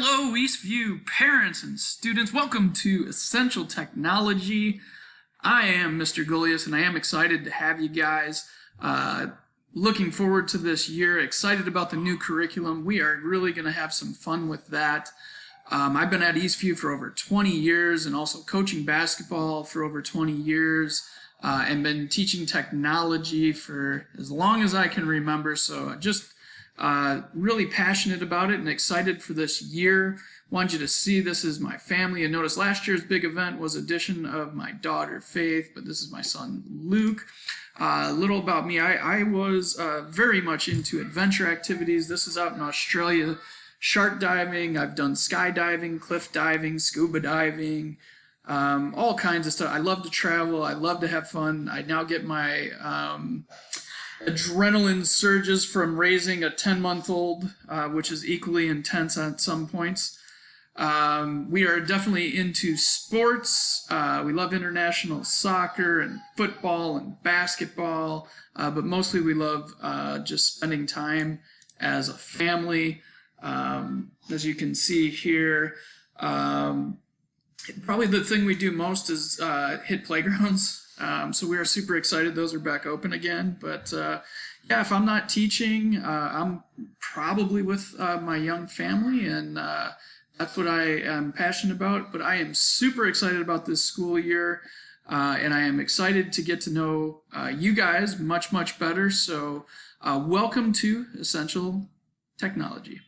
Hello, Eastview parents and students. Welcome to Essential Technology. I am Mr. Gullius, and I am excited to have you guys. Looking forward to this year, excited about the new curriculum. We are really going to have some fun with that. I've been at Eastview for over 20 years and also coaching basketball for over 20 years and been teaching technology for as long as I can remember. So just really passionate about it and excited for this year. Want you to see this is my family. And notice last year's big event was addition of my daughter Faith, but this is my son Luke. Little about me, I was very much into adventure activities. This is out in Australia, shark diving. I've done skydiving, cliff diving, scuba diving, all kinds of stuff. I love to travel. I love to have fun. I now get my adrenaline surges from raising a 10-month-old, which is equally intense at some points. We are definitely into sports. We love international soccer and football and basketball, but mostly we love just spending time as a family. As you can see here, probably the thing we do most is hit playgrounds. So we are super excited those are back open again. But yeah, if I'm not teaching, I'm probably with my young family, and that's what I am passionate about. But I am super excited about this school year, and I am excited to get to know you guys much, much better. So welcome to Essential Technology.